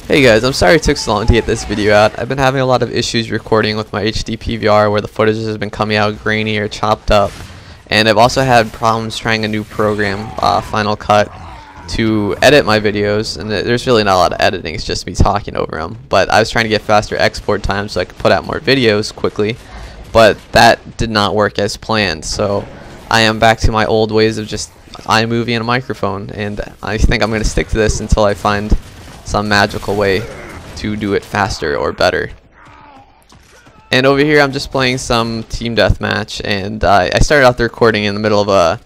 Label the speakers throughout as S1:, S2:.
S1: Hey guys, I'm sorry it took so long to get this video out. I've been having a lot of issues recording with my HD PVR where the footage has been coming out grainy or chopped up. And I've also had problems trying a new program, Final Cut, to edit my videos. And there's really not a lot of editing, it's just me talking over them. But I was trying to get faster export time so I could put out more videos quickly. But that did not work as planned. So I am back to my old ways of just iMovie and a microphone. And I think I'm going to stick to this until I find some magical way to do it faster or better. And over here I'm just playing some team deathmatch, and I started out the recording in the middle of I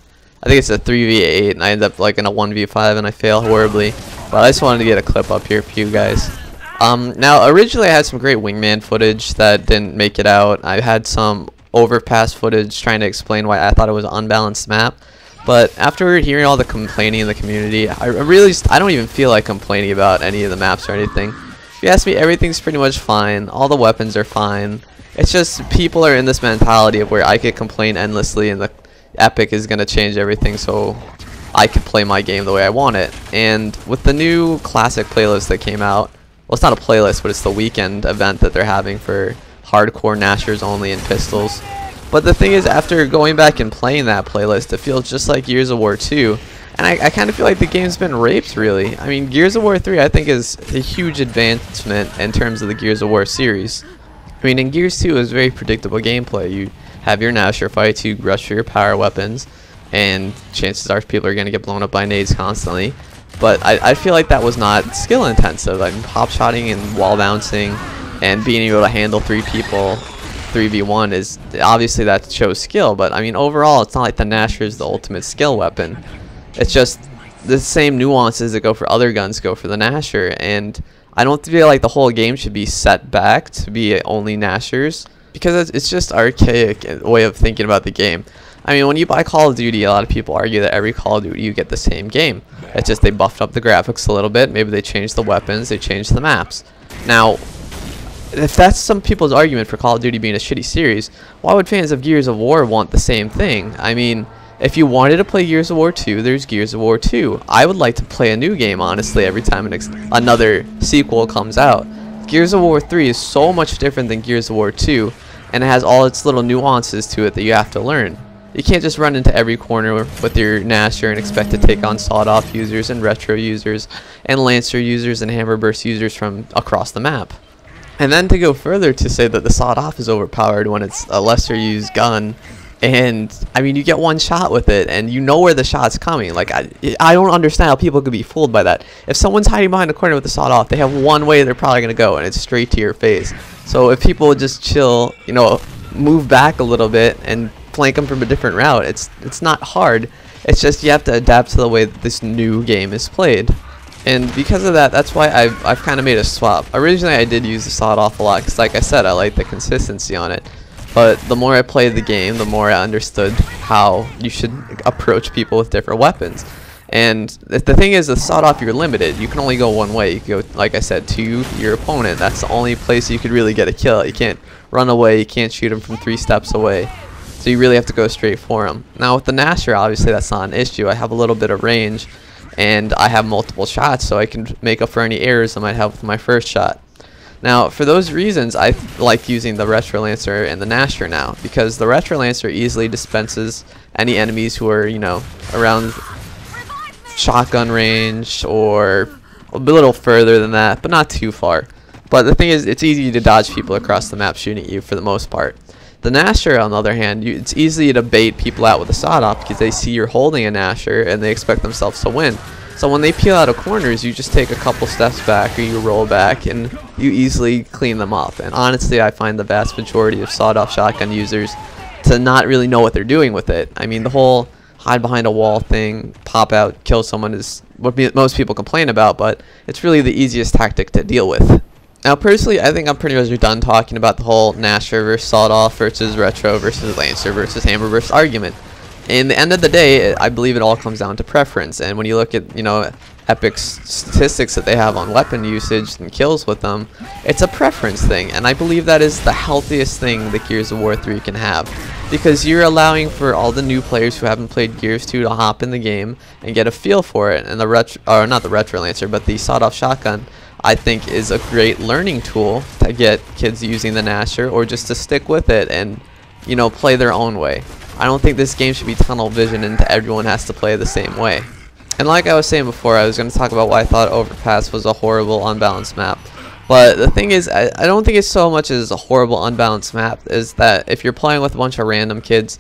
S1: think it's a 3v8, and I ended up like in a 1v5 and I fail horribly. But I just wanted to get a clip up here for you guys. Now originally I had some great wingman footage that didn't make it out. I had some overpass footage trying to explain why I thought it was an unbalanced map. But after hearing all the complaining in the community, I don't even feel like complaining about any of the maps or anything. If you ask me, everything's pretty much fine. All the weapons are fine. It's just people are in this mentality of where I could complain endlessly and the Epic is going to change everything so I could play my game the way I want it. And with the new classic playlist that came out, well, it's not a playlist, but it's the weekend event that they're having for hardcore Nashers only and pistols. But the thing is, after going back and playing that playlist, it feels just like Gears of War 2. And I kind of feel like the game's been raped, really. I mean, Gears of War 3, I think, is a huge advancement in terms of the Gears of War series. I mean, in Gears 2, it was very predictable gameplay. You have your Nasher fights, you rush for your power weapons, and chances are people are going to get blown up by nades constantly. But I feel like that was not skill intensive. I mean, pop-shotting and wall bouncing and being able to handle 3 people 3v1 is obviously that shows skill, but I mean overall it's not like the Nasher is the ultimate skill weapon. It's just the same nuances that go for other guns go for the Nasher, and I don't feel like the whole game should be set back to be only Nashers, because it's just archaic way of thinking about the game. I mean, when you buy Call of Duty, a lot of people argue that every Call of Duty you get the same game. It's just they buffed up the graphics a little bit, maybe they changed the weapons, they changed the maps. Now if that's some people's argument for Call of Duty being a shitty series, why would fans of Gears of War want the same thing? I mean, if you wanted to play Gears of War 2, there's Gears of War 2. I would like to play a new game, honestly, every time another sequel comes out. Gears of War 3 is so much different than Gears of War 2, and it has all its little nuances to it that you have to learn. You can't just run into every corner with your Nasher and expect to take on sawed-off users and retro users and Lancer users and Hammerburst users from across the map. And then to go further to say that the sawed-off is overpowered when it's a lesser used gun, and I mean you get one shot with it and you know where the shot's coming. Like I don't understand how people could be fooled by that. If someone's hiding behind a corner with the sawed-off, they have one way they're probably gonna go, and it's straight to your face. So if people would just chill, you know, move back a little bit and flank them from a different route, it's not hard. It's just you have to adapt to the way that this new game is played. And because of that, that's why I've kind of made a swap. Originally I did use the sawed-off a lot because, like I said, I like the consistency on it. But the more I played the game, the more I understood how you should approach people with different weapons. And the thing is, the sawed-off, you're limited. You can only go one way. You can go, like I said, to your opponent. That's the only place you could really get a kill. You can't run away. You can't shoot him from 3 steps away. So you really have to go straight for him. Now with the Nasher, obviously that's not an issue. I have a little bit of range, and I have multiple shots, so I can make up for any errors I might have with my first shot. Now, for those reasons, I like using the Retro Lancer and the Nasher now, because the Retro Lancer easily dispenses any enemies who are, you know, around shotgun range or a little further than that, but not too far. But the thing is, it's easy to dodge people across the map shooting at you for the most part. The Nasher, on the other hand, it's easy to bait people out with a sawed-off because they see you're holding a Nasher and they expect themselves to win. So when they peel out of corners, you just take a couple steps back or you roll back and you easily clean them up. And honestly, I find the vast majority of sawed-off shotgun users to not really know what they're doing with it. I mean, the whole hide behind a wall thing, pop out, kill someone is what most people complain about, but it's really the easiest tactic to deal with. Now, personally, I think I'm pretty much done talking about the whole Nasher versus sawed-off versus retro versus Lancer versus Hammerburst argument. In the end of the day, I believe it all comes down to preference. And when you look at, you know, Epic's statistics that they have on weapon usage and kills with them, it's a preference thing. And I believe that is the healthiest thing that Gears of War 3 can have, because you're allowing for all the new players who haven't played Gears 2 to hop in the game and get a feel for it. And the not the Retro Lancer, but the sawed-off shotgun I think is a great learning tool to get kids using the Nasher, or just to stick with it and, you know, play their own way. I don't think this game should be tunnel vision into everyone has to play the same way. And like I was saying before, I was going to talk about why I thought Overpass was a horrible unbalanced map. But the thing is, I don't think it's so much as a horrible unbalanced map, is that if you're playing with a bunch of random kids,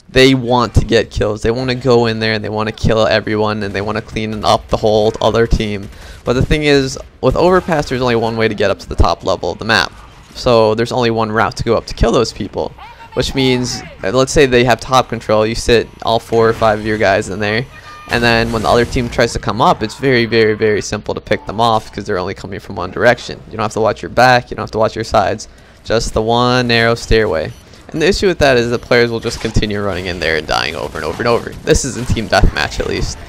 S1: they want to get kills. They want to go in there and they want to kill everyone and they want to clean up the whole other team. But the thing is, with Overpass, there's only one way to get up to the top level of the map. So there's only one route to go up to kill those people. Which means, let's say they have top control, you sit all 4 or 5 of your guys in there, and then when the other team tries to come up, it's very, very, very simple to pick them off because they're only coming from one direction. You don't have to watch your back, you don't have to watch your sides, just the one narrow stairway. And the issue with that is that players will just continue running in there and dying over and over and over. This is in team deathmatch at least.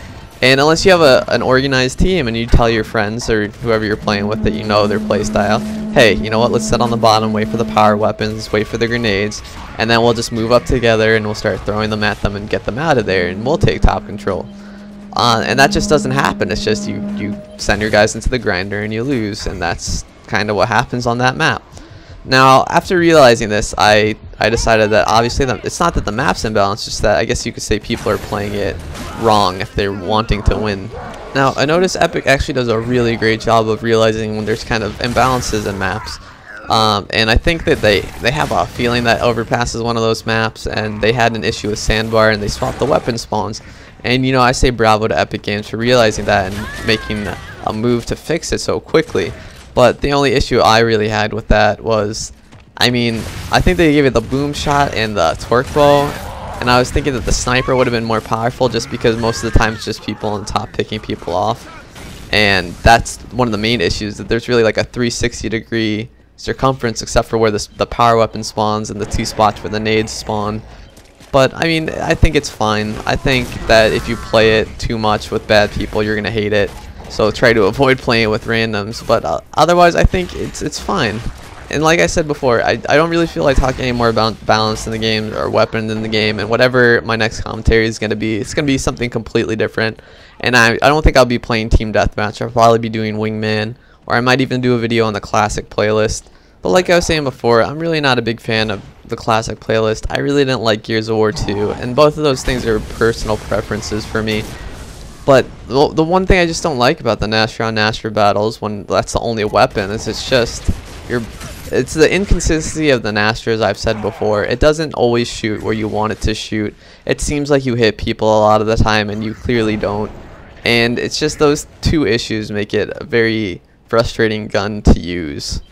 S1: And unless you have an organized team and you tell your friends or whoever you're playing with that you know their playstyle, hey, you know what, let's sit on the bottom, wait for the power weapons, wait for the grenades, and then we'll just move up together and we'll start throwing them at them and get them out of there and we'll take top control. And that just doesn't happen. It's just you send your guys into the grinder and you lose, and that's kind of what happens on that map. Now, after realizing this, I decided that obviously it's not that the map's imbalanced, just that I guess you could say people are playing it wrong if they're wanting to win. Now, I noticed Epic actually does a really great job of realizing when there's kind of imbalances in maps. And I think that they have a feeling that Overpass is one of those maps, and they had an issue with Sandbar and they swapped the weapon spawns. And, you know, I say bravo to Epic Games for realizing that and making a move to fix it so quickly. But the only issue I really had with that was, I mean, I think they gave it the boom shot and the torque bow, and I was thinking that the sniper would have been more powerful just because most of the time it's just people on top picking people off. And that's one of the main issues, that there's really like a 360-degree circumference except for where the power weapon spawns and the 2 spots where the nades spawn. But, I mean, I think it's fine. I think that if you play it too much with bad people, you're going to hate it. So try to avoid playing it with randoms, but otherwise I think it's fine. And like I said before, I don't really feel like talking anymore about balance in the game or weapons in the game, and whatever my next commentary is going to be, it's going to be something completely different. And I don't think I'll be playing Team Deathmatch. I'll probably be doing Wingman, or I might even do a video on the classic playlist. But like I was saying before, I'm really not a big fan of the classic playlist. I really didn't like Gears of War 2, and both of those things are personal preferences for me. But the one thing I just don't like about the Nasher on Nasher battles, when that's the only weapon, is it's the inconsistency of the Nasher, as I've said before. It doesn't always shoot where you want it to shoot. It seems like you hit people a lot of the time and you clearly don't. And it's just those two issues make it a very frustrating gun to use.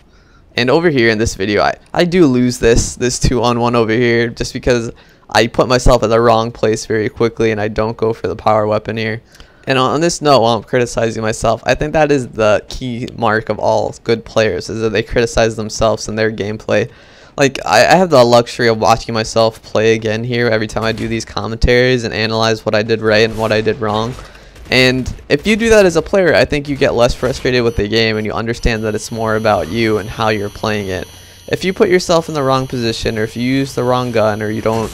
S1: And over here in this video, I do lose this 2-on-1 over here just because I put myself in the wrong place very quickly and I don't go for the power weapon here. And on this note, while I'm criticizing myself, I think that is the key mark of all good players, is that they criticize themselves and their gameplay. Like, I have the luxury of watching myself play again here every time I do these commentaries and analyze what I did right and what I did wrong. And if you do that as a player, I think you get less frustrated with the game and you understand that it's more about you and how you're playing it. If you put yourself in the wrong position, or if you use the wrong gun, or you don't,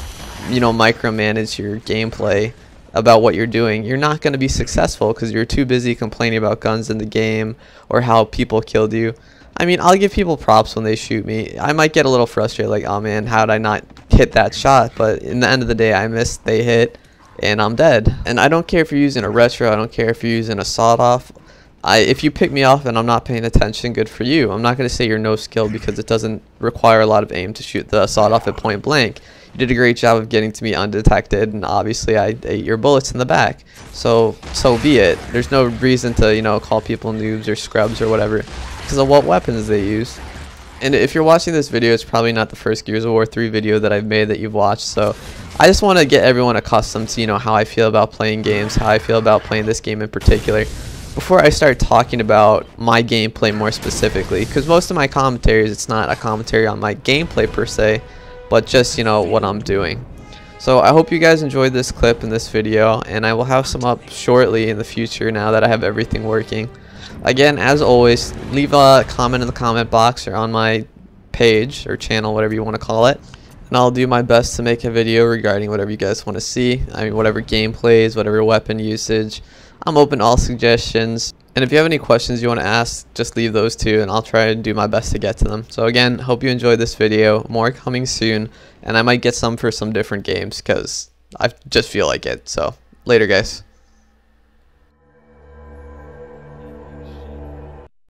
S1: you know, micromanage your gameplay about what you're doing, you're not going to be successful because you're too busy complaining about guns in the game or how people killed you. I mean, I'll give people props when they shoot me. I might get a little frustrated, like, oh man, how did I not hit that shot? But in the end of the day, I missed, they hit, and I'm dead. And I don't care if you're using a retro, I don't care if you're using a sawed-off. If you pick me off and I'm not paying attention, good for you. I'm not going to say you're no skill because it doesn't require a lot of aim to shoot the sawed-off at point blank. You did a great job of getting to me undetected, and obviously I ate your bullets in the back. So be it. There's no reason to, you know, call people noobs or scrubs or whatever because of what weapons they use. And if you're watching this video, it's probably not the first Gears of War 3 video that I've made that you've watched, so I just want to get everyone accustomed to, you know, how I feel about playing games, how I feel about playing this game in particular, before I start talking about my gameplay more specifically, because most of my commentaries, it's not a commentary on my gameplay per se, but just, you know, what I'm doing. So I hope you guys enjoyed this clip in this video, and I will have some up shortly in the future now that I have everything working. Again, as always, leave a comment in the comment box or on my page or channel, whatever you want to call it, and I'll do my best to make a video regarding whatever you guys want to see. I mean, whatever gameplays, whatever weapon usage. I'm open to all suggestions. And if you have any questions you want to ask, just leave those too, and I'll try and do my best to get to them. So again, hope you enjoyed this video. More coming soon, and I might get some for some different games because I just feel like it. So later, guys.